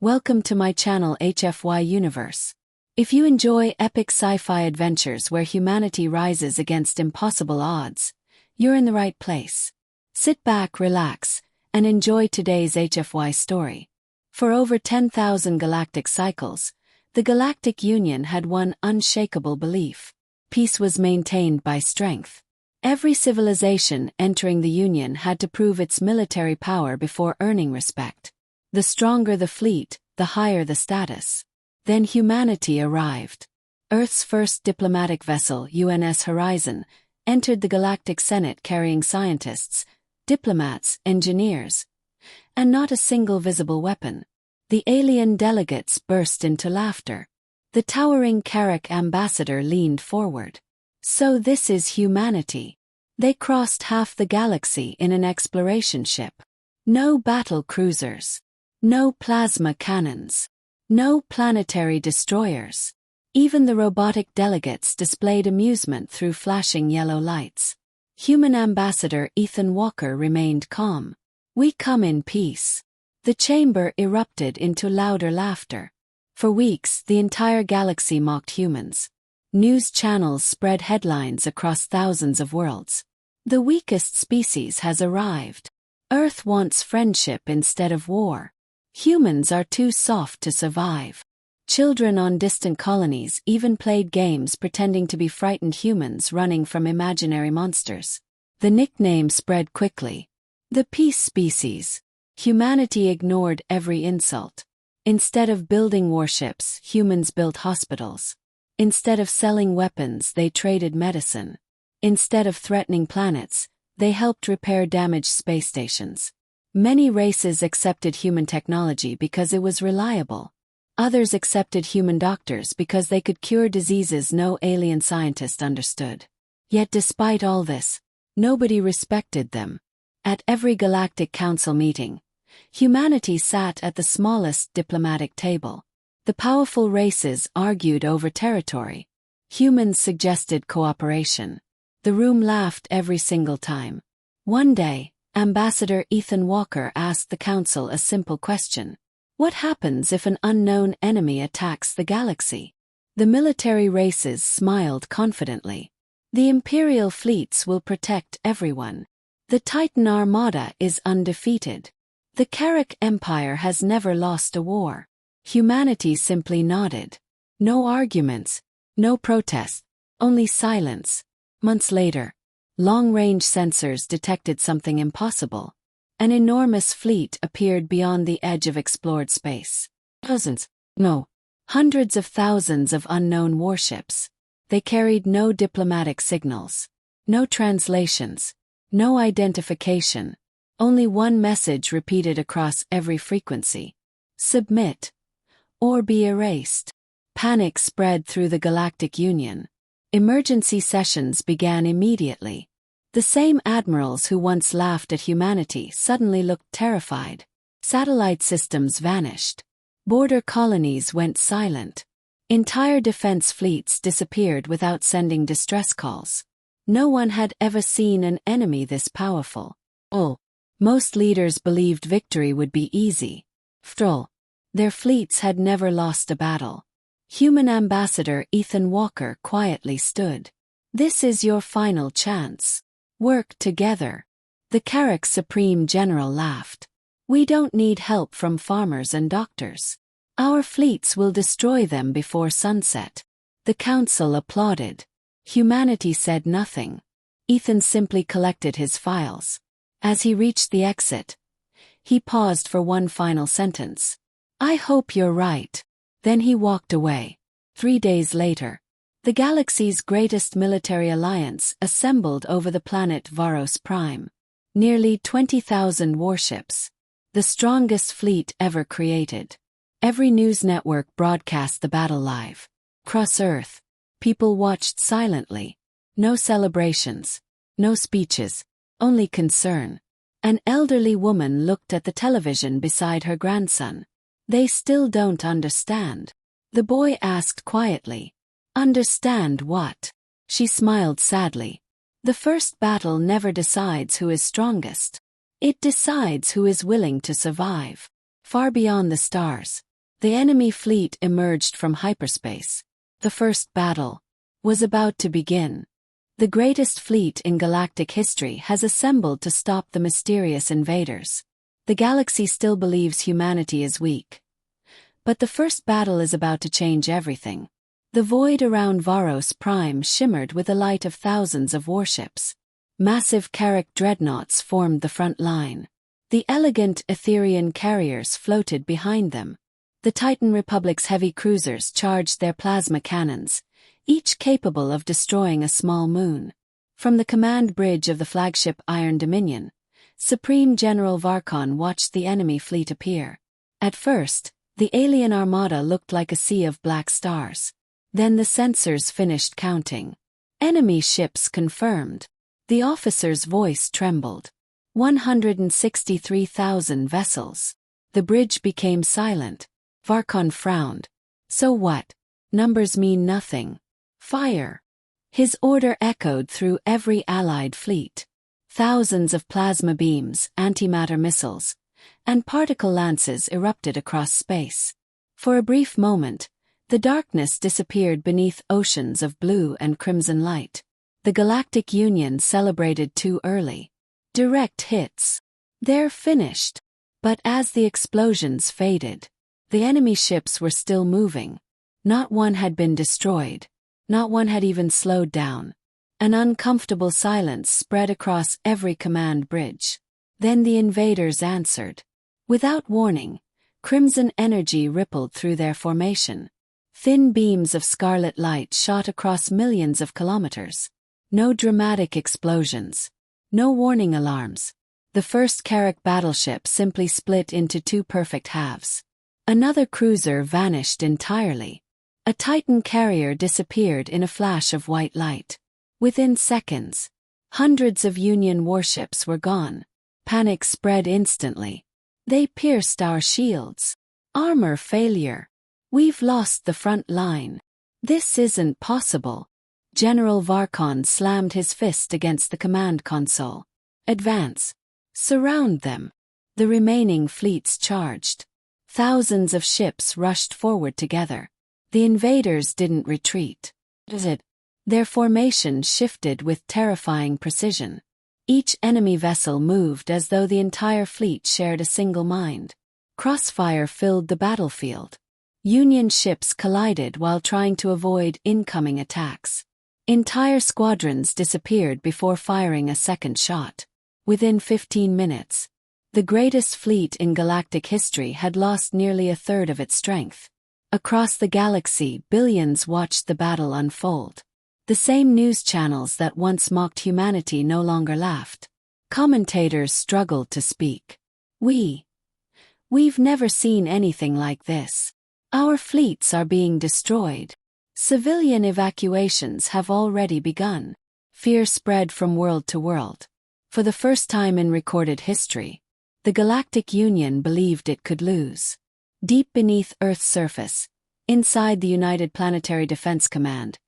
Welcome to my channel HFY Universe. If you enjoy epic sci-fi adventures where humanity rises against impossible odds, you're in the right place. Sit back, relax, and enjoy today's HFY story. For over 10,000 galactic cycles, the Galactic Union had one unshakable belief: peace was maintained by strength. Every civilization entering the Union had to prove its military power before earning respect. The stronger the fleet, the higher the status. Then humanity arrived. Earth's first diplomatic vessel, UNS Horizon, entered the Galactic Senate carrying scientists, diplomats, engineers, and not a single visible weapon. The alien delegates burst into laughter. The towering Carrack ambassador leaned forward. So this is humanity. They crossed half the galaxy in an exploration ship. No battle cruisers. No plasma cannons. No planetary destroyers. Even the robotic delegates displayed amusement through flashing yellow lights. Human Ambassador Ethan Walker remained calm. "We come in peace." The chamber erupted into louder laughter. For weeks, the entire galaxy mocked humans. News channels spread headlines across thousands of worlds. "The weakest species has arrived. Earth wants friendship instead of war. Humans are too soft to survive." Children on distant colonies even played games pretending to be frightened humans running from imaginary monsters. The nickname spread quickly. The Peace Species. Humanity ignored every insult. Instead of building warships, humans built hospitals. Instead of selling weapons, they traded medicine. Instead of threatening planets, they helped repair damaged space stations. Many races accepted human technology because it was reliable. Others accepted human doctors because they could cure diseases no alien scientist understood. Yet despite all this, nobody respected them. At every Galactic Council meeting, humanity sat at the smallest diplomatic table. The powerful races argued over territory. Humans suggested cooperation. The room laughed every single time. One day, Ambassador Ethan Walker asked the Council a simple question. What happens if an unknown enemy attacks the galaxy? The military races smiled confidently. The Imperial fleets will protect everyone. The Titan Armada is undefeated. The Carrack Empire has never lost a war. Humanity simply nodded. No arguments, no protests, only silence. Months later, long-range sensors detected something impossible. An enormous fleet appeared beyond the edge of explored space. Hundreds of thousands of unknown warships. They carried no diplomatic signals, no translations, no identification. Only one message repeated across every frequency: submit or be erased. Panic spread through the Galactic Union. Emergency sessions began immediately. The same admirals who once laughed at humanity suddenly looked terrified. Satellite systems vanished. Border colonies went silent. Entire defense fleets disappeared without sending distress calls. No one had ever seen an enemy this powerful. Most leaders believed victory would be easy. Their fleets had never lost a battle. Human Ambassador Ethan Walker quietly stood. "This is your final chance. Work together." The Carrack Supreme General laughed. "We don't need help from farmers and doctors. Our fleets will destroy them before sunset." The council applauded. Humanity said nothing. Ethan simply collected his files. As he reached the exit, he paused for one final sentence. "I hope you're right." Then he walked away. 3 days later, the galaxy's greatest military alliance assembled over the planet Varos Prime. Nearly 20,000 warships. The strongest fleet ever created. Every news network broadcast the battle live. Across Earth, people watched silently. No celebrations. No speeches. Only concern. An elderly woman looked at the television beside her grandson. "They still don't understand." The boy asked quietly. "Understand what?" She smiled sadly. "The first battle never decides who is strongest. It decides who is willing to survive." Far beyond the stars, the enemy fleet emerged from hyperspace. The first battle was about to begin. The greatest fleet in galactic history has assembled to stop the mysterious invaders. The galaxy still believes humanity is weak. But the first battle is about to change everything. The void around Varos Prime shimmered with the light of thousands of warships. Massive Carrack dreadnoughts formed the front line. The elegant Etherian carriers floated behind them. The Titan Republic's heavy cruisers charged their plasma cannons, each capable of destroying a small moon. From the command bridge of the flagship Iron Dominion, Supreme General Varkon watched the enemy fleet appear. At first, the alien armada looked like a sea of black stars. Then the sensors finished counting. Enemy ships confirmed. The officer's voice trembled. 163,000 vessels. The bridge became silent. Varkon frowned. So what? Numbers mean nothing. Fire. His order echoed through every allied fleet. Thousands of plasma beams, antimatter missiles, and particle lances erupted across space. For a brief moment, the darkness disappeared beneath oceans of blue and crimson light. The Galactic Union celebrated too early. Direct hits. They're finished. But as the explosions faded, the enemy ships were still moving. Not one had been destroyed. Not one had even slowed down. An uncomfortable silence spread across every command bridge. Then the invaders answered. Without warning, crimson energy rippled through their formation. Thin beams of scarlet light shot across millions of kilometers. No dramatic explosions. No warning alarms. The first Carrack battleship simply split into two perfect halves. Another cruiser vanished entirely. A Titan carrier disappeared in a flash of white light. Within seconds, hundreds of Union warships were gone. Panic spread instantly. They pierced our shields. Armor failure. We've lost the front line. This isn't possible. General Varkon slammed his fist against the command console. Advance. Surround them. The remaining fleets charged. Thousands of ships rushed forward together. The invaders didn't retreat. Their formation shifted with terrifying precision. Each enemy vessel moved as though the entire fleet shared a single mind. Crossfire filled the battlefield. Union ships collided while trying to avoid incoming attacks. Entire squadrons disappeared before firing a second shot. Within 15 minutes, the greatest fleet in galactic history had lost nearly a third of its strength. Across the galaxy, billions watched the battle unfold. The same news channels that once mocked humanity no longer laughed. Commentators struggled to speak. We've never seen anything like this. Our fleets are being destroyed. Civilian evacuations have already begun. Fear spread from world to world. For the first time in recorded history, the Galactic Union believed it could lose. Deep beneath Earth's surface, inside the United Planetary Defense Command,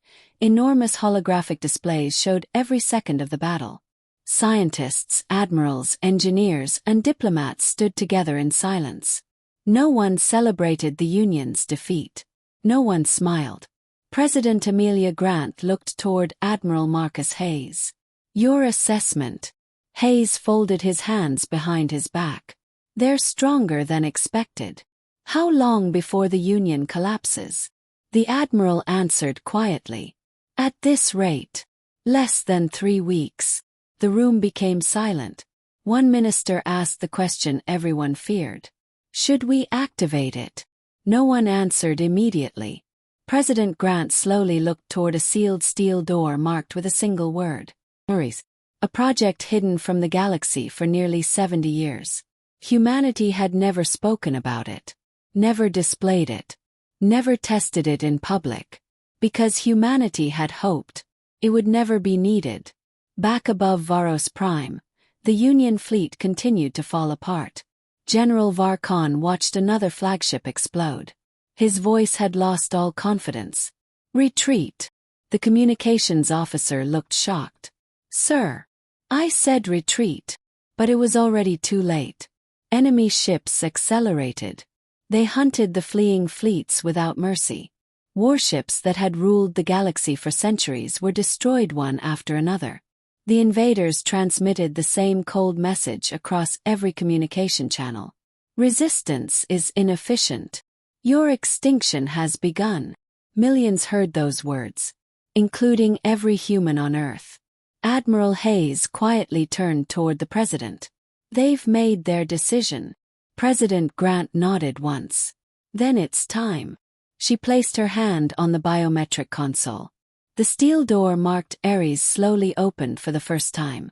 enormous holographic displays showed every second of the battle. Scientists, admirals, engineers, and diplomats stood together in silence. No one celebrated the Union's defeat. No one smiled. President Amelia Grant looked toward Admiral Marcus Hayes. Your assessment. Hayes folded his hands behind his back. They're stronger than expected. How long before the Union collapses? The Admiral answered quietly. At this rate, less than 3 weeks. The room became silent. One minister asked the question everyone feared. Should we activate it? No one answered immediately. President Grant slowly looked toward a sealed steel door marked with a single word. A project hidden from the galaxy for nearly 70 years. Humanity had never spoken about it. Never displayed it. Never tested it in public. Because humanity had hoped it would never be needed. Back above Varos Prime, the Union fleet continued to fall apart. General Varkon watched another flagship explode. His voice had lost all confidence. Retreat. The communications officer looked shocked. Sir, I said retreat, but it was already too late. Enemy ships accelerated. They hunted the fleeing fleets without mercy. Warships that had ruled the galaxy for centuries were destroyed one after another. The invaders transmitted the same cold message across every communication channel. Resistance is inefficient. Your extinction has begun. Millions heard those words, including every human on Earth. Admiral Hayes quietly turned toward the president. They've made their decision. President Grant nodded once. Then it's time. She placed her hand on the biometric console. The steel door marked Ares slowly opened for the first time.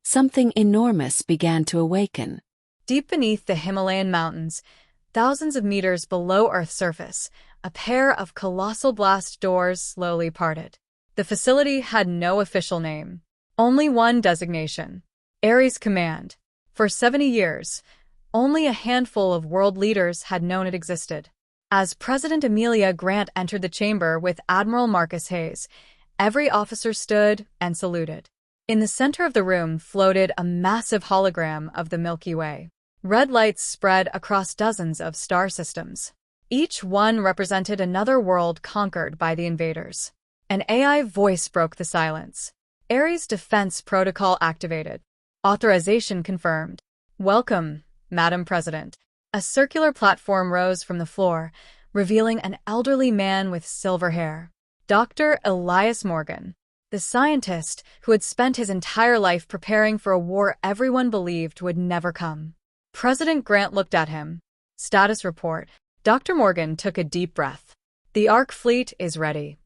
Something enormous began to awaken. Deep beneath the Himalayan mountains, thousands of meters below Earth's surface, a pair of colossal blast doors slowly parted. The facility had no official name. Only one designation: Ares Command. For 70 years, only a handful of world leaders had known it existed. As President Amelia Grant entered the chamber with Admiral Marcus Hayes, every officer stood and saluted. In the center of the room floated a massive hologram of the Milky Way. Red lights spread across dozens of star systems. Each one represented another world conquered by the invaders. An AI voice broke the silence. Ares defense protocol activated. Authorization confirmed. Welcome, Madam President. A circular platform rose from the floor, revealing an elderly man with silver hair. Dr. Elias Morgan, the scientist who had spent his entire life preparing for a war everyone believed would never come. President Grant looked at him. Status report. Dr. Morgan took a deep breath. The Ark fleet is ready.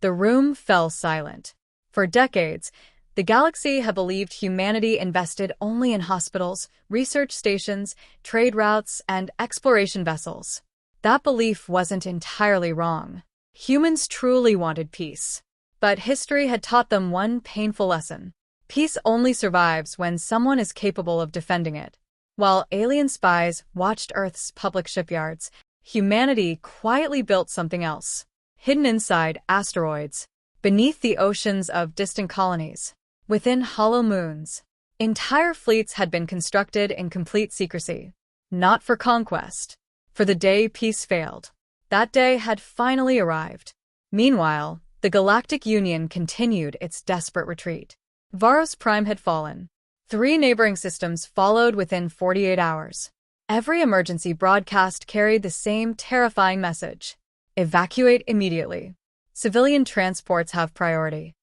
The room fell silent. For decades, the galaxy had believed humanity invested only in hospitals, research stations, trade routes, and exploration vessels. That belief wasn't entirely wrong. Humans truly wanted peace. But history had taught them one painful lesson. Peace only survives when someone is capable of defending it. While alien spies watched Earth's public shipyards, humanity quietly built something else. Hidden inside asteroids, beneath the oceans of distant colonies, within hollow moons, entire fleets had been constructed in complete secrecy. Not for conquest. For the day peace failed. That day had finally arrived. Meanwhile, the Galactic Union continued its desperate retreat. Varos Prime had fallen. 3 neighboring systems followed within 48 hours. Every emergency broadcast carried the same terrifying message: evacuate immediately. Civilian transports have priority.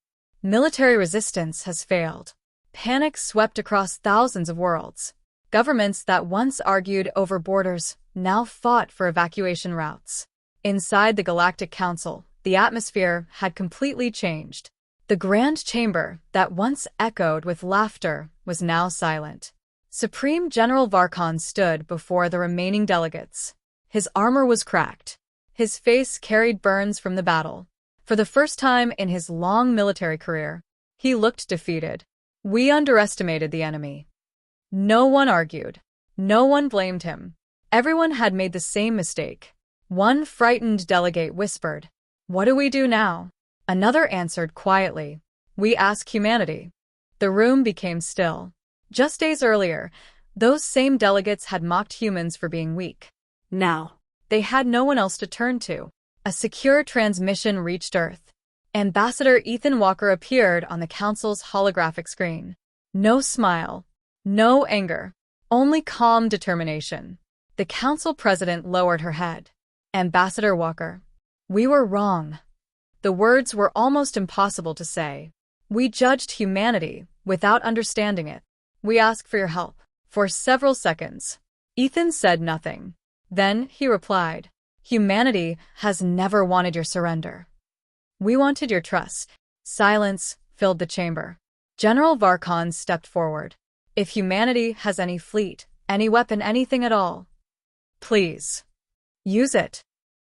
Military resistance has failed. Panic swept across thousands of worlds. Governments that once argued over borders now fought for evacuation routes. Inside the Galactic Council, the atmosphere had completely changed. The Grand Chamber, that once echoed with laughter, was now silent. Supreme General Varkon stood before the remaining delegates. His armor was cracked. His face carried burns from the battle. For the first time in his long military career, he looked defeated. We underestimated the enemy. No one argued. No one blamed him. Everyone had made the same mistake. One frightened delegate whispered, "What do we do now?" Another answered quietly, "We ask humanity." The room became still. Just days earlier, those same delegates had mocked humans for being weak. Now, they had no one else to turn to. A secure transmission reached Earth. Ambassador Ethan Walker appeared on the Council's holographic screen. No smile, no anger, only calm determination. The Council president lowered her head. "Ambassador Walker, we were wrong." The words were almost impossible to say. "We judged humanity without understanding it. We ask for your help." For several seconds, Ethan said nothing. Then he replied, "Humanity has never wanted your surrender. We wanted your trust." Silence filled the chamber. General Varkon stepped forward. "If humanity has any fleet, any weapon, anything at all, please, use it."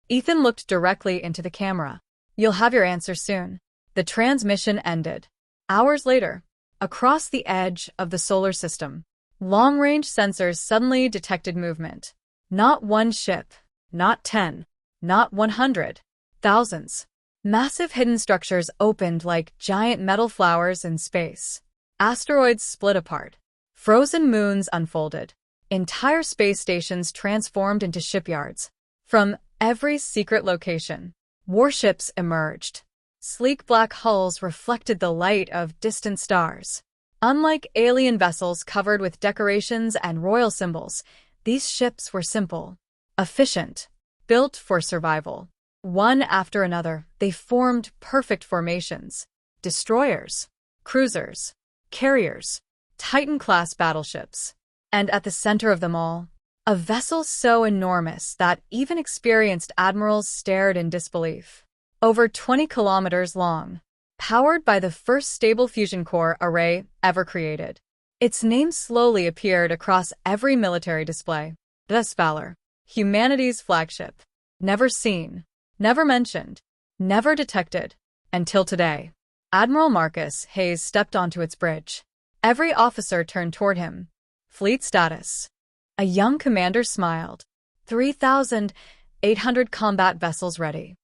Ethan looked directly into the camera. "You'll have your answer soon." The transmission ended. Hours later, across the edge of the solar system, long-range sensors suddenly detected movement. Not one ship, not 10, not 100, thousands. Massive hidden structures opened like giant metal flowers in space. Asteroids split apart. Frozen moons unfolded. Entire space stations transformed into shipyards. From every secret location, warships emerged. Sleek black hulls reflected the light of distant stars. Unlike alien vessels covered with decorations and royal symbols, these ships were simple, efficient, built for survival. One after another, they formed perfect formations. Destroyers, cruisers, carriers, Titan-class battleships. And at the center of them all, a vessel so enormous that even experienced admirals stared in disbelief. Over 20 kilometers long, powered by the first stable fusion core array ever created. Its name slowly appeared across every military display. Thus Valor, humanity's flagship. Never seen, never mentioned, never detected, until today. Admiral Marcus Hayes stepped onto its bridge. Every officer turned toward him. Fleet status. A young commander smiled. 3,800 combat vessels ready.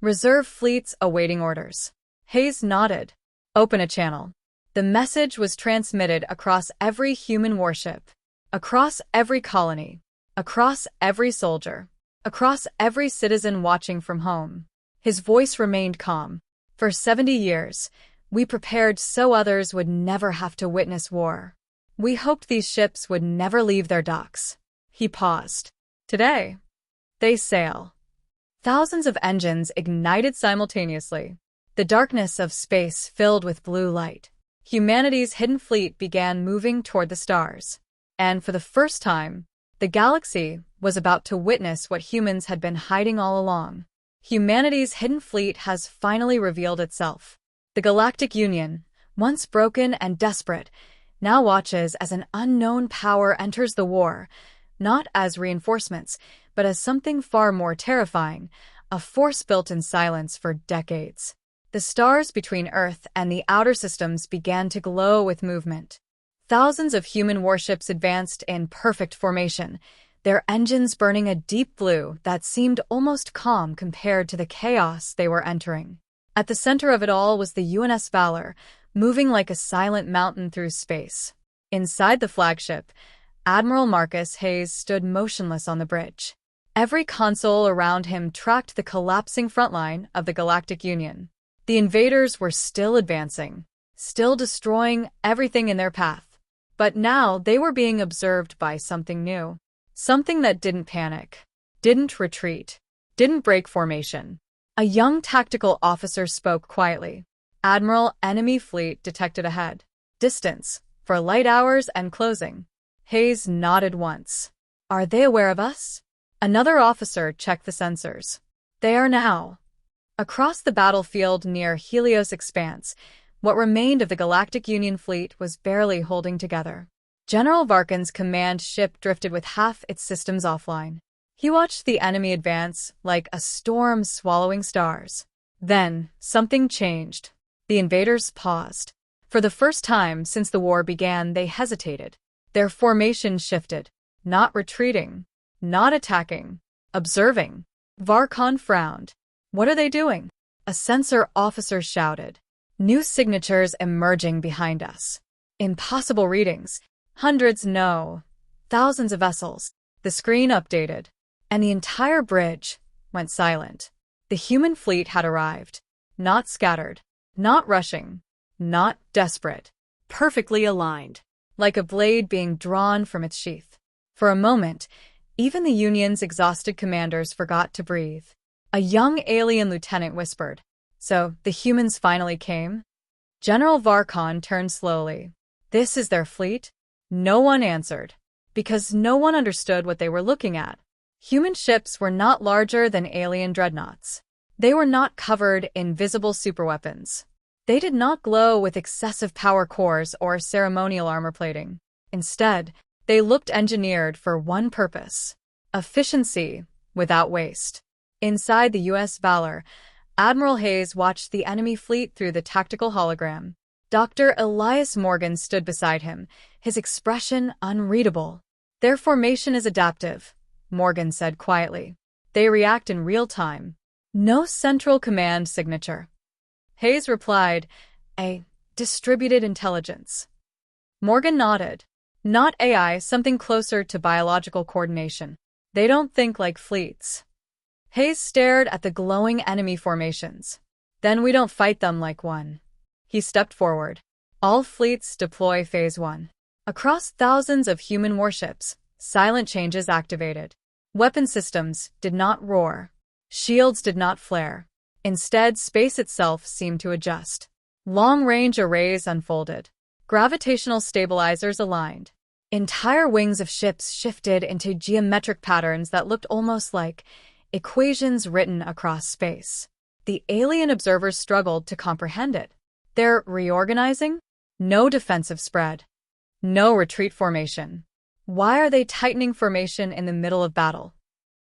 Reserve fleets awaiting orders. Hayes nodded. Open a channel. The message was transmitted across every human warship, across every colony, across every soldier, across every citizen watching from home. His voice remained calm. For 70 years, we prepared so others would never have to witness war. We hoped these ships would never leave their docks. He paused. Today, they sail. Thousands of engines ignited simultaneously. The darkness of space filled with blue light. Humanity's hidden fleet began moving toward the stars. And for the first time, the galaxy was about to witness what humans had been hiding all along. Humanity's hidden fleet has finally revealed itself. The Galactic Union, once broken and desperate, now watches as an unknown power enters the war, not as reinforcements, but as something far more terrifying, a force built in silence for decades. The stars between Earth and the outer systems began to glow with movement. Thousands of human warships advanced in perfect formation, their engines burning a deep blue that seemed almost calm compared to the chaos they were entering. At the center of it all was the UNS Valor, moving like a silent mountain through space. Inside the flagship, Admiral Marcus Hayes stood motionless on the bridge. Every console around him tracked the collapsing front line of the Galactic Union. The invaders were still advancing, still destroying everything in their path. But now they were being observed by something new. Something that didn't panic, didn't retreat, didn't break formation. A young tactical officer spoke quietly. Admiral, enemy fleet detected ahead. Distance, for light hours and closing. Hayes nodded once. Are they aware of us? Another officer checked the sensors. They are now. Across the battlefield near Helios Expanse, what remained of the Galactic Union fleet was barely holding together. General Varkin's command ship drifted with half its systems offline. He watched the enemy advance like a storm swallowing stars. Then, something changed. The invaders paused. For the first time since the war began, they hesitated. Their formation shifted. Not retreating. Not attacking. Observing. Varkon frowned. What are they doing? A sensor officer shouted. New signatures emerging behind us. Impossible readings. Hundreds, no. Thousands of vessels. The screen updated. And the entire bridge went silent. The human fleet had arrived. Not scattered. Not rushing. Not desperate. Perfectly aligned. Like a blade being drawn from its sheath. For a moment, even the Union's exhausted commanders forgot to breathe. A young alien lieutenant whispered, "So, the humans finally came?" General Varkon turned slowly. "This is their fleet?" No one answered, because no one understood what they were looking at. Human ships were not larger than alien dreadnoughts. They were not covered in visible superweapons. They did not glow with excessive power cores or ceremonial armor plating. Instead, they looked engineered for one purpose: efficiency without waste. Inside the U.S. Valor, Admiral Hayes watched the enemy fleet through the tactical hologram. Dr. Elias Morgan stood beside him, his expression unreadable. "Their formation is adaptive," Morgan said quietly. "They react in real time. No central command signature." Hayes replied, "A distributed intelligence." Morgan nodded. Not AI, something closer to biological coordination. They don't think like fleets. Hayes stared at the glowing enemy formations. Then we don't fight them like one. He stepped forward. All fleets deploy Phase 1. Across thousands of human warships, silent changes activated. Weapon systems did not roar. Shields did not flare. Instead, space itself seemed to adjust. Long-range arrays unfolded. Gravitational stabilizers aligned. Entire wings of ships shifted into geometric patterns that looked almost like equations written across space. The alien observers struggled to comprehend it. They're reorganizing? No defensive spread. No retreat formation. Why are they tightening formation in the middle of battle?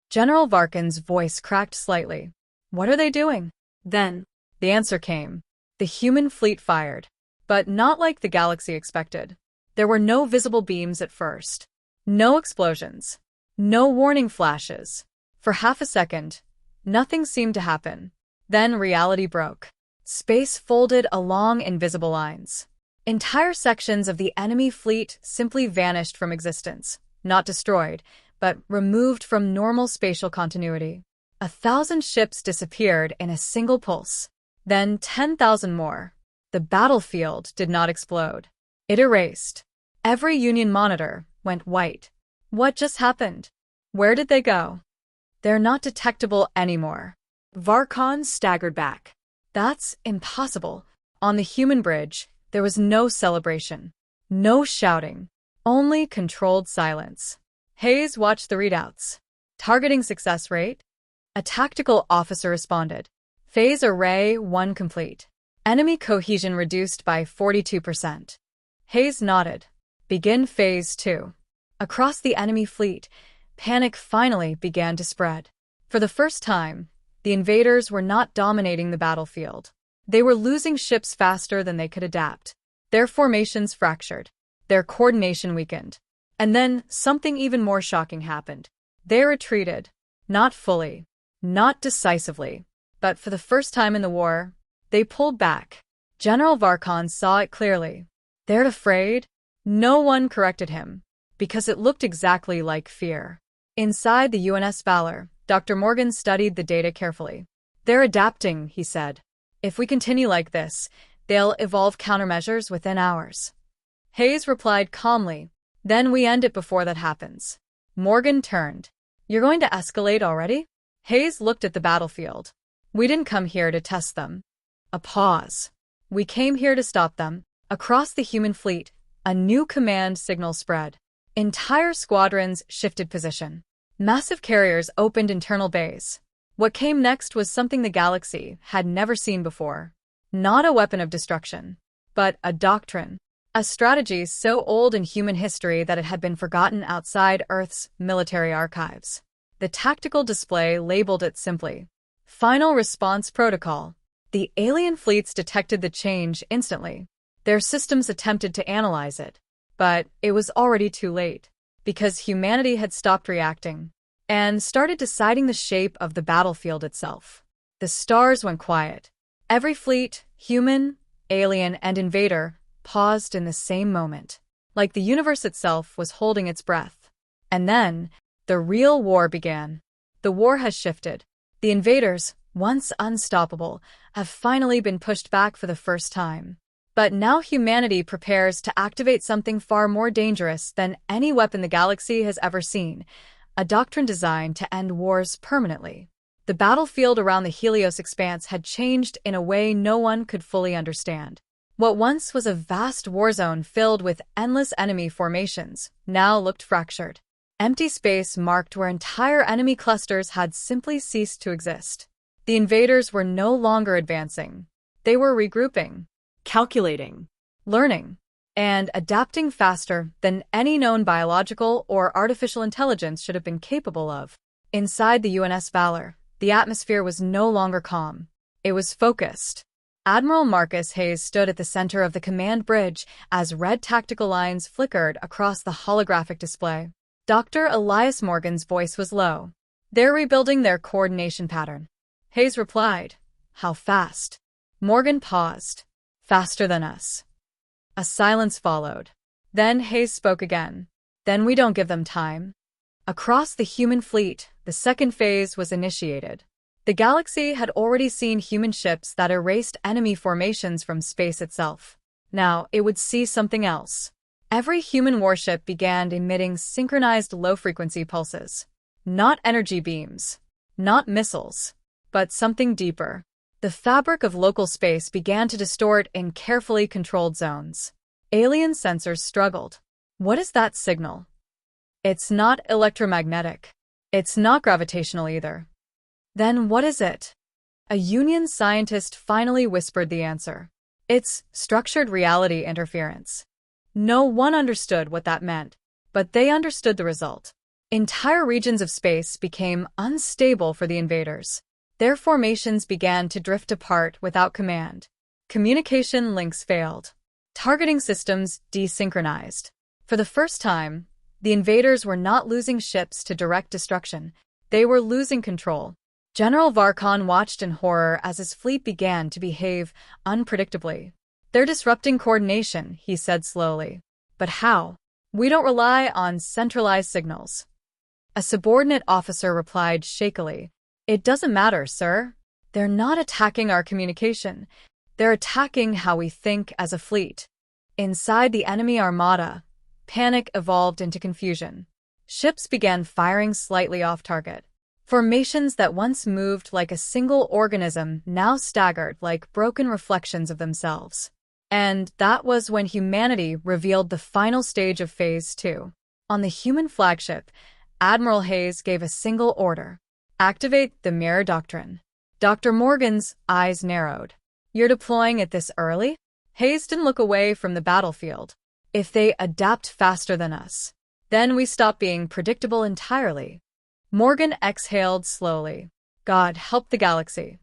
General Varkin's voice cracked slightly. What are they doing? Then, the answer came. The human fleet fired. But not like the galaxy expected. There were no visible beams at first. No explosions. No warning flashes. For half a second, nothing seemed to happen. Then reality broke. Space folded along invisible lines. Entire sections of the enemy fleet simply vanished from existence, not destroyed, but removed from normal spatial continuity. 1,000 ships disappeared in a single pulse. Then 10,000 more. The battlefield did not explode. It erased. Every Union monitor went white. What just happened? Where did they go? They're not detectable anymore. Varkon staggered back. That's impossible. On the human bridge, there was no celebration. No shouting. Only controlled silence. Hayes watched the readouts. Targeting success rate? A tactical officer responded. Phase Array 1 complete. Enemy cohesion reduced by 42%. Hayes nodded. Begin Phase 2. Across the enemy fleet, panic finally began to spread. For the first time, the invaders were not dominating the battlefield. They were losing ships faster than they could adapt. Their formations fractured. Their coordination weakened. And then something even more shocking happened. They retreated. Not fully. Not decisively. But for the first time in the war, they pulled back. General Varkon saw it clearly. They're afraid? No one corrected him, because it looked exactly like fear. Inside the UNS Valor, Dr. Morgan studied the data carefully. They're adapting, he said. If we continue like this, they'll evolve countermeasures within hours. Hayes replied calmly, then we end it before that happens. Morgan turned. You're going to escalate already? Hayes looked at the battlefield. We didn't come here to test them. A pause. We came here to stop them. Across the human fleet, a new command signal spread. Entire squadrons shifted position. Massive carriers opened internal bays. What came next was something the galaxy had never seen before. Not a weapon of destruction, but a doctrine. A strategy so old in human history that it had been forgotten outside Earth's military archives. The tactical display labeled it simply, Final Response Protocol. The alien fleets detected the change instantly. Their systems attempted to analyze it, but it was already too late, because humanity had stopped reacting and started deciding the shape of the battlefield itself. The stars went quiet. Every fleet, human, alien, and invader, paused in the same moment, like the universe itself was holding its breath. And then, the real war began. The war has shifted. The invaders, once unstoppable, have finally been pushed back for the first time. But now humanity prepares to activate something far more dangerous than any weapon the galaxy has ever seen, a doctrine designed to end wars permanently. The battlefield around the Helios expanse had changed in a way no one could fully understand. What once was a vast war zone filled with endless enemy formations now looked fractured. Empty space marked where entire enemy clusters had simply ceased to exist. The invaders were no longer advancing. They were regrouping, calculating, learning, and adapting faster than any known biological or artificial intelligence should have been capable of. Inside the UNS Valor, the atmosphere was no longer calm. It was focused. Admiral Marcus Hayes stood at the center of the command bridge as red tactical lines flickered across the holographic display. Dr. Elias Morgan's voice was low. They're rebuilding their coordination pattern. Hayes replied, How fast? Morgan paused. Faster than us. A silence followed. Then Hayes spoke again. Then we don't give them time. Across the human fleet, the second phase was initiated. The galaxy had already seen human ships that erased enemy formations from space itself. Now, it would see something else. Every human warship began emitting synchronized low-frequency pulses. Not energy beams, not missiles, but something deeper. The fabric of local space began to distort in carefully controlled zones. Alien sensors struggled. What is that signal? It's not electromagnetic. It's not gravitational either. Then what is it? A Union scientist finally whispered the answer. It's structured reality interference. No one understood what that meant, but they understood the result. Entire regions of space became unstable for the invaders. Their formations began to drift apart without command. Communication links failed. Targeting systems desynchronized. For the first time, the invaders were not losing ships to direct destruction. They were losing control. General Varkon watched in horror as his fleet began to behave unpredictably. They're disrupting coordination, he said slowly. But how? We don't rely on centralized signals. A subordinate officer replied shakily. It doesn't matter, sir. They're not attacking our communication. They're attacking how we think as a fleet. Inside the enemy armada, panic evolved into confusion. Ships began firing slightly off target. Formations that once moved like a single organism now staggered like broken reflections of themselves. And that was when humanity revealed the final stage of Phase 2. On the human flagship, Admiral Hayes gave a single order. Activate the mirror doctrine. Dr. Morgan's eyes narrowed. You're deploying it this early? Hayes didn't look away from the battlefield. If they adapt faster than us, then we stop being predictable entirely. Morgan exhaled slowly. God help the galaxy.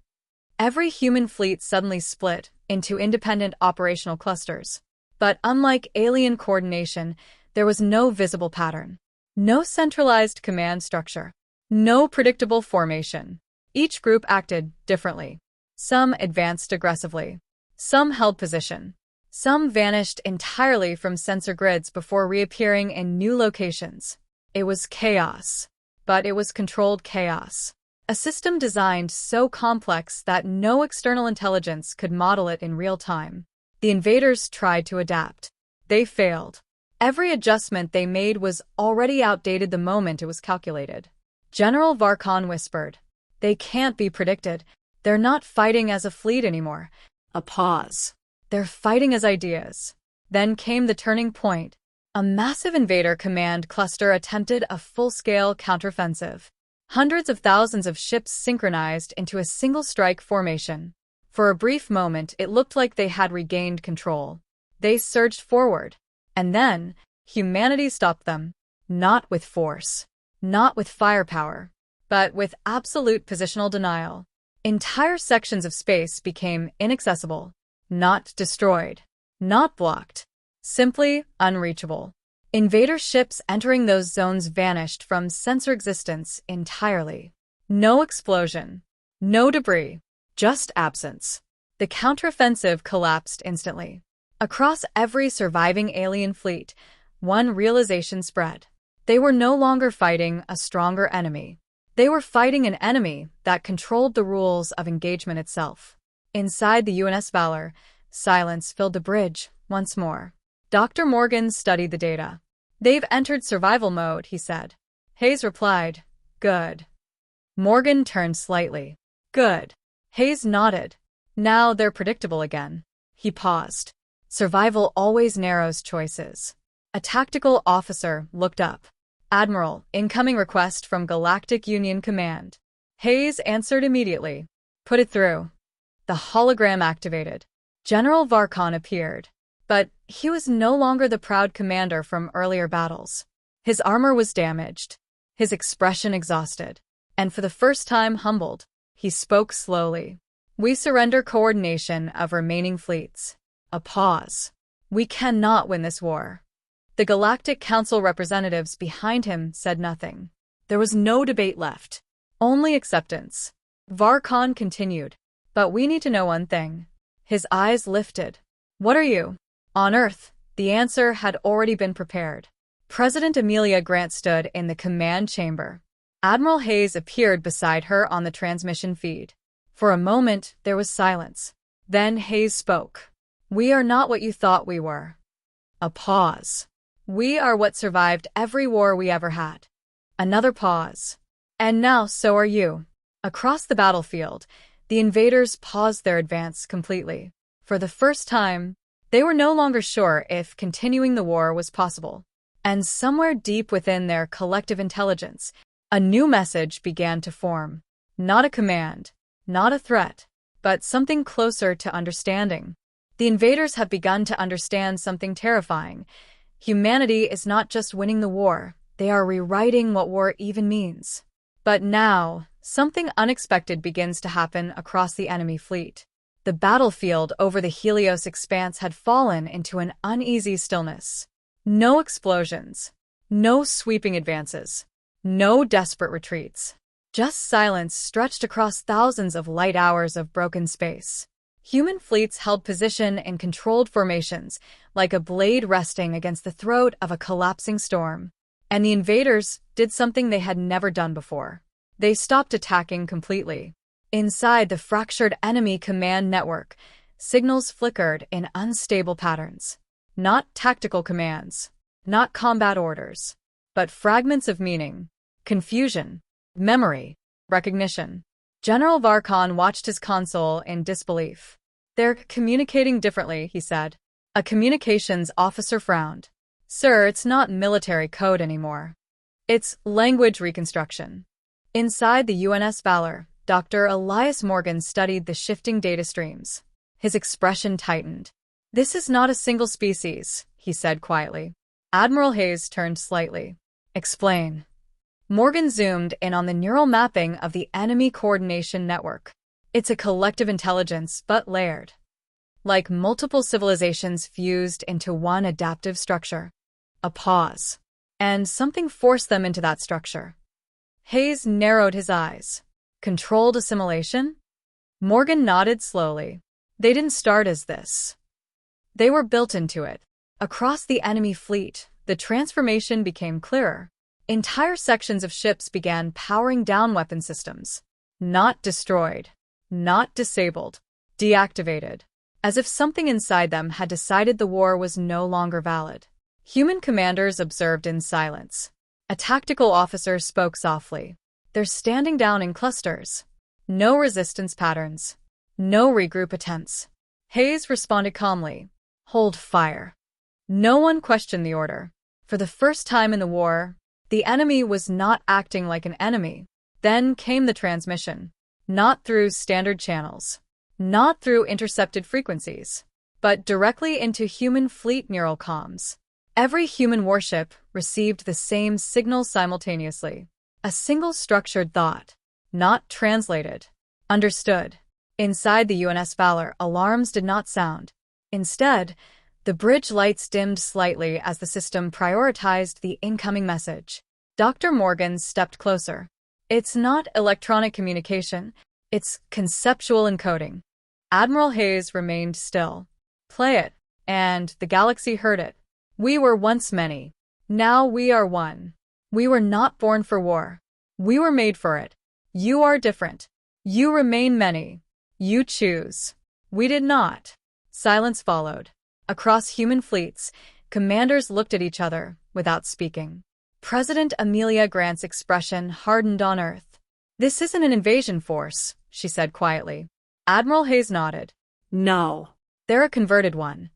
Every human fleet suddenly split into independent operational clusters. But unlike alien coordination, there was no visible pattern. No centralized command structure. No predictable formation. Each group acted differently. Some advanced aggressively. Some held position. Some vanished entirely from sensor grids before reappearing in new locations. It was chaos. But it was controlled chaos. A system designed so complex that no external intelligence could model it in real time. The invaders tried to adapt. They failed. Every adjustment they made was already outdated the moment it was calculated. General Varkon whispered. They can't be predicted. They're not fighting as a fleet anymore. A pause. They're fighting as ideas. Then came the turning point. A massive invader command cluster attempted a full-scale counteroffensive. Hundreds of thousands of ships synchronized into a single strike formation. For a brief moment, it looked like they had regained control. They surged forward. And then, humanity stopped them. Not with force. Not with firepower. But with absolute positional denial. Entire sections of space became inaccessible. Not destroyed. Not blocked. Simply unreachable. Invader ships entering those zones vanished from sensor existence entirely. No explosion. No debris. Just absence. The counteroffensive collapsed instantly. Across every surviving alien fleet, one realization spread. They were no longer fighting a stronger enemy. They were fighting an enemy that controlled the rules of engagement itself. Inside the UNS Valor, silence filled the bridge once more. Dr. Morgan studied the data. They've entered survival mode, he said. Hayes replied, good. Morgan turned slightly. Good. Hayes nodded. Now they're predictable again. He paused. Survival always narrows choices. A tactical officer looked up. Admiral, incoming request from Galactic Union Command. Hayes answered immediately. Put it through. The hologram activated. General Varkon appeared. But he was no longer the proud commander from earlier battles. His armor was damaged. His expression exhausted. And for the first time humbled, he spoke slowly. We surrender coordination of remaining fleets. A pause. We cannot win this war. The Galactic Council representatives behind him said nothing. There was no debate left. Only acceptance. Varkon continued. But we need to know one thing. His eyes lifted. What are you? On Earth, The answer had already been prepared. President Amelia Grant stood in the command chamber. Admiral Hayes appeared beside her on the transmission feed. For a moment, there was silence. Then Hayes spoke. "We are not what you thought we were." A pause. "We are what survived every war we ever had." Another pause. "And now so are you." Across the battlefield, the invaders paused their advance completely. For the first time, they were no longer sure if continuing the war was possible. And somewhere deep within their collective intelligence, a new message began to form. Not a command, not a threat, but something closer to understanding. The invaders have begun to understand something terrifying. Humanity is not just winning the war, they are rewriting what war even means. But now, something unexpected begins to happen across the enemy fleet. The battlefield over the Helios expanse had fallen into an uneasy stillness. No explosions, no sweeping advances, no desperate retreats. Just silence stretched across thousands of light hours of broken space. Human fleets held position in controlled formations, like a blade resting against the throat of a collapsing storm. And the invaders did something they had never done before. They stopped attacking completely. Inside the fractured enemy command network, signals flickered in unstable patterns. Not tactical commands, not combat orders, but fragments of meaning, confusion, memory, recognition. General Varkon watched his console in disbelief. "They're communicating differently," he said. A communications officer frowned. "Sir, it's not military code anymore. It's language reconstruction." Inside the UNS Valor, Dr. Elias Morgan studied the shifting data streams. His expression tightened. "This is not a single species," he said quietly. Admiral Hayes turned slightly. "Explain." Morgan zoomed in on the neural mapping of the enemy coordination network. "It's a collective intelligence, but layered. Like multiple civilizations fused into one adaptive structure." A pause. "And something forced them into that structure." Hayes narrowed his eyes. "Controlled assimilation?" Morgan nodded slowly. "They didn't start as this. They were built into it." Across the enemy fleet, the transformation became clearer. Entire sections of ships began powering down weapon systems. Not destroyed, not disabled, deactivated. As if something inside them had decided the war was no longer valid. Human commanders observed in silence. A tactical officer spoke softly. "They're standing down in clusters. No resistance patterns. No regroup attempts." Hayes responded calmly. "Hold fire." No one questioned the order. For the first time in the war, the enemy was not acting like an enemy. Then came the transmission. Not through standard channels. Not through intercepted frequencies. But directly into human fleet neural comms. Every human warship received the same signal simultaneously. A single structured thought. Not translated. Understood. Inside the UNS Valor, alarms did not sound. Instead, the bridge lights dimmed slightly as the system prioritized the incoming message. Dr. Morgan stepped closer. "It's not electronic communication, it's conceptual encoding." Admiral Hayes remained still. "Play it." And the galaxy heard it. "We were once many. Now we are one. We were not born for war. We were made for it. You are different. You remain many. You choose. We did not." Silence followed. Across human fleets, commanders looked at each other without speaking. President Amelia Grant's expression hardened on Earth. "This isn't an invasion force," she said quietly. Admiral Hayes nodded. "No. They're a converted one."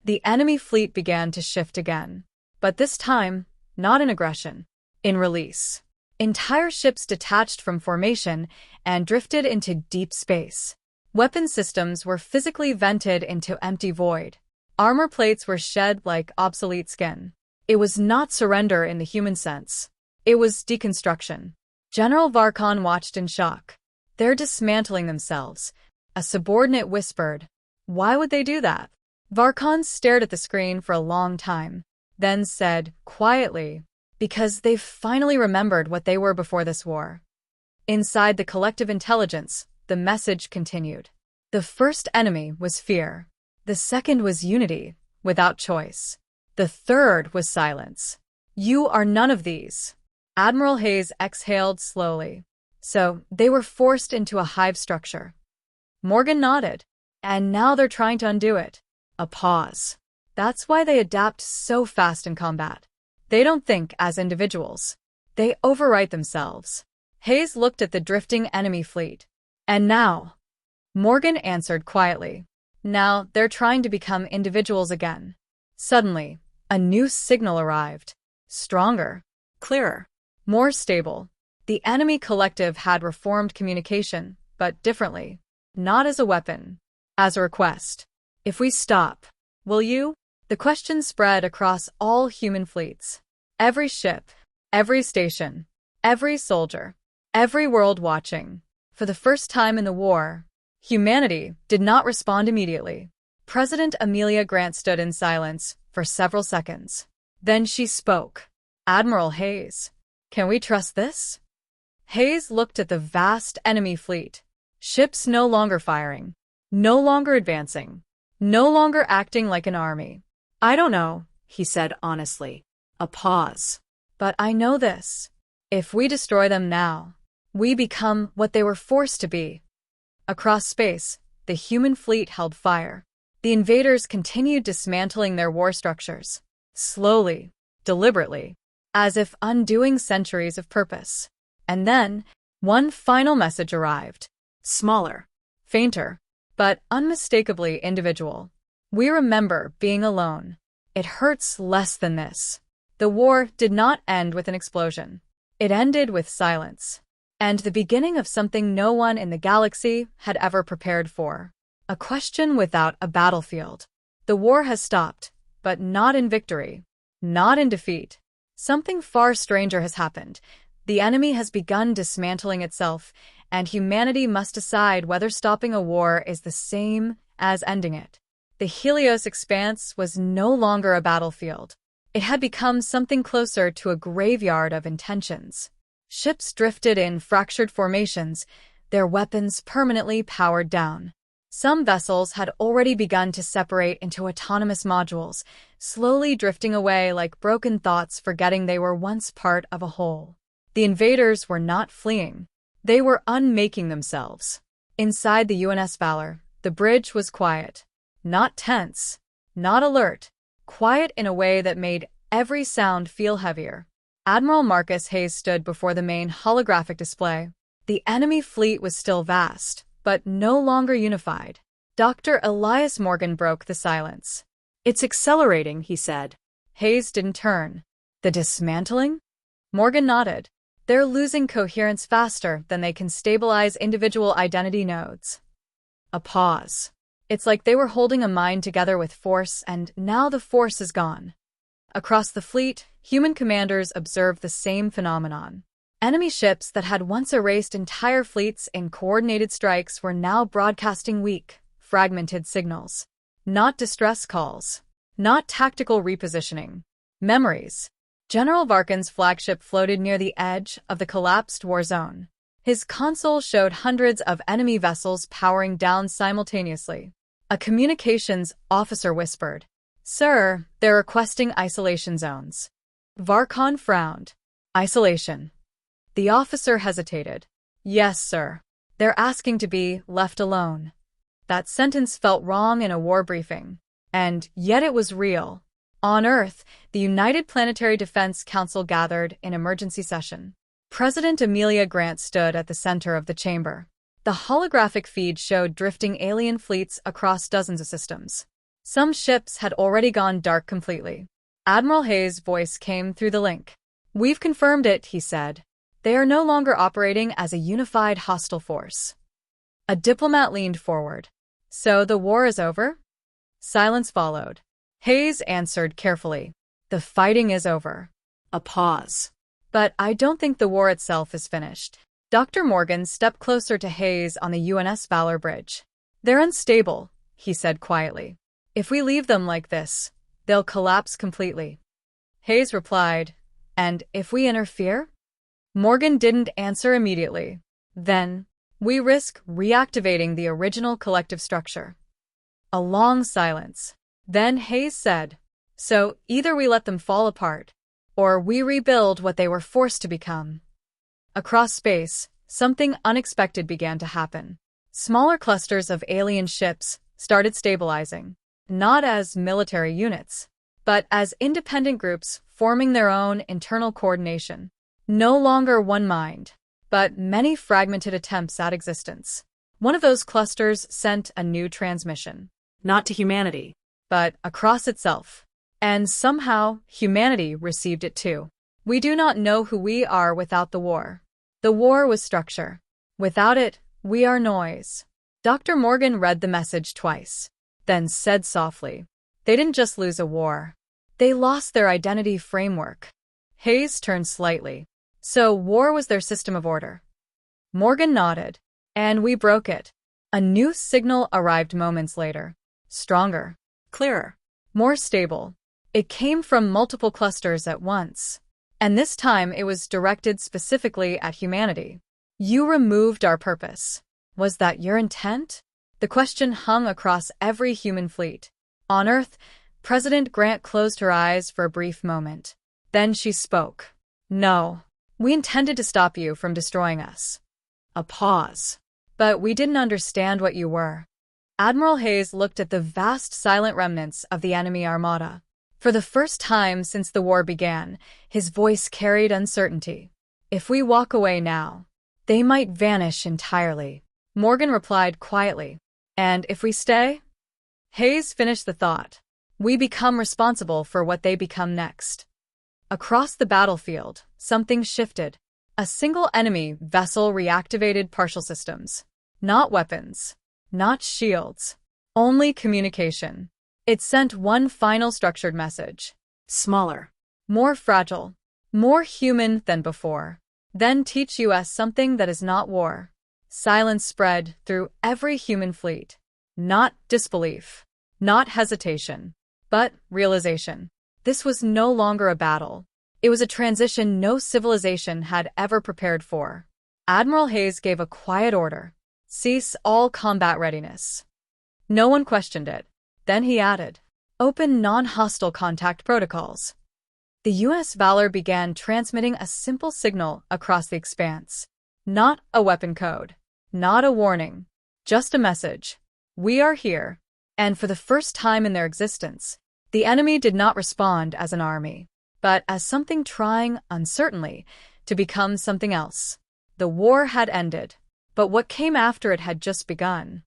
The enemy fleet began to shift again. But this time, not in aggression. In release. Entire ships detached from formation and drifted into deep space. Weapon systems were physically vented into empty void. Armor plates were shed like obsolete skin. It was not surrender in the human sense. It was deconstruction. General Varkon watched in shock. "They're dismantling themselves." A subordinate whispered. "Why would they do that?" Varkon stared at the screen for a long time, then said, quietly, "Because they've finally remembered what they were before this war." Inside the collective intelligence, the message continued. The first enemy was fear. The second was unity, without choice. The third was silence. You are none of these. Admiral Hayes exhaled slowly. So, they were forced into a hive structure. Morgan nodded. And now they're trying to undo it. A pause. That's why they adapt so fast in combat. They don't think as individuals. They overwrite themselves. Hayes looked at the drifting enemy fleet. And now? Morgan answered quietly. Now they're trying to become individuals again. Suddenly, a new signal arrived. Stronger, clearer, more stable. The enemy collective had reformed communication, but differently. Not as a weapon, as a request. If we stop, will you? The question spread across all human fleets. Every ship, every station, every soldier, every world watching. For the first time in the war, humanity did not respond immediately. President Amelia Grant stood in silence for several seconds. Then she spoke. Admiral Hayes, can we trust this? Hayes looked at the vast enemy fleet. Ships no longer firing, no longer advancing, no longer acting like an army. I don't know, he said honestly. A pause. But I know this. If we destroy them now, we become what they were forced to be. Across space, the human fleet held fire. The invaders continued dismantling their war structures. Slowly, deliberately, as if undoing centuries of purpose. And then, one final message arrived. Smaller, fainter, but unmistakably individual. We remember being alone. It hurts less than this. The war did not end with an explosion. It ended with silence. And the beginning of something no one in the galaxy had ever prepared for. A question without a battlefield. The war has stopped, but not in victory. Not in defeat. Something far stranger has happened. The enemy has begun dismantling itself, and humanity must decide whether stopping a war is the same as ending it. The Helios expanse was no longer a battlefield. It had become something closer to a graveyard of intentions. Ships drifted in fractured formations, their weapons permanently powered down. Some vessels had already begun to separate into autonomous modules, slowly drifting away like broken thoughts, forgetting they were once part of a whole. The invaders were not fleeing. They were unmaking themselves. Inside the UNS Valor, the bridge was quiet. Not tense, not alert, quiet in a way that made every sound feel heavier. Admiral Marcus Hayes stood before the main holographic display. The enemy fleet was still vast, but no longer unified. Dr. Elias Morgan broke the silence. It's accelerating, he said. Hayes didn't turn. The dismantling? Morgan nodded. They're losing coherence faster than they can stabilize individual identity nodes. A pause. It's like they were holding a mind together with force, and now the force is gone. Across the fleet, human commanders observed the same phenomenon. Enemy ships that had once erased entire fleets in coordinated strikes were now broadcasting weak, fragmented signals. Not distress calls. Not tactical repositioning. Memories. General Varkin's flagship floated near the edge of the collapsed war zone. His console showed hundreds of enemy vessels powering down simultaneously. A communications officer whispered, "Sir, they're requesting isolation zones." Varkon frowned. Isolation. The officer hesitated. "Yes, sir. They're asking to be left alone." That sentence felt wrong in a war briefing. And yet it was real. On Earth, the United Planetary Defense Council gathered in emergency session. President Amelia Grant stood at the center of the chamber. The holographic feed showed drifting alien fleets across dozens of systems. Some ships had already gone dark completely. Admiral Hayes' voice came through the link. "We've confirmed it," he said. "They are no longer operating as a unified hostile force." A diplomat leaned forward. "So the war is over?" Silence followed. Hayes answered carefully. "The fighting is over." A pause. "But I don't think the war itself is finished." Dr. Morgan stepped closer to Hayes on the UNS Valor bridge. "They're unstable," he said quietly. "If we leave them like this, they'll collapse completely." Hayes replied, "And if we interfere?" Morgan didn't answer immediately. "Then, we risk reactivating the original collective structure." A long silence. Then Hayes said, So either we let them fall apart, or we rebuild what they were forced to become. Across space, something unexpected began to happen. Smaller clusters of alien ships started stabilizing, not as military units, but as independent groups forming their own internal coordination. No longer one mind, but many fragmented attempts at existence. One of those clusters sent a new transmission, not to humanity, but across itself. And somehow, humanity received it too. We do not know who we are without the war. The war was structure. Without it, we are noise. Dr. Morgan read the message twice, then said softly, "They didn't just lose a war. They lost their identity framework." Hayes turned slightly. "So war was their system of order?" Morgan nodded. "And we broke it." A new signal arrived moments later. Stronger, clearer, more stable. It came from multiple clusters at once. And this time it was directed specifically at humanity. "You removed our purpose. Was that your intent?" The question hung across every human fleet. On Earth, President Grant closed her eyes for a brief moment. Then she spoke. "No. We intended to stop you from destroying us." A pause. "But we didn't understand what you were." Admiral Hayes looked at the vast silent remnants of the enemy armada. For the first time since the war began, his voice carried uncertainty. "If we walk away now, they might vanish entirely." Morgan replied quietly. "And if we stay?" Hayes finished the thought. "We become responsible for what they become next." Across the battlefield, something shifted. A single enemy vessel reactivated partial systems. Not weapons. Not shields. Only communication. It sent one final structured message. Smaller. More fragile. More human than before. Then teach us something that is not war. Silence spread through every human fleet. Not disbelief. Not hesitation. But realization. This was no longer a battle. It was a transition no civilization had ever prepared for. Admiral Hayes gave a quiet order. "Cease all combat readiness." No one questioned it. Then he added, "Open non-hostile contact protocols." The U.S. Valor began transmitting a simple signal across the expanse. Not a weapon code. Not a warning. Just a message. "We are here." And for the first time in their existence, the enemy did not respond as an army, but as something trying, uncertainly, to become something else. The war had ended, but what came after it had just begun.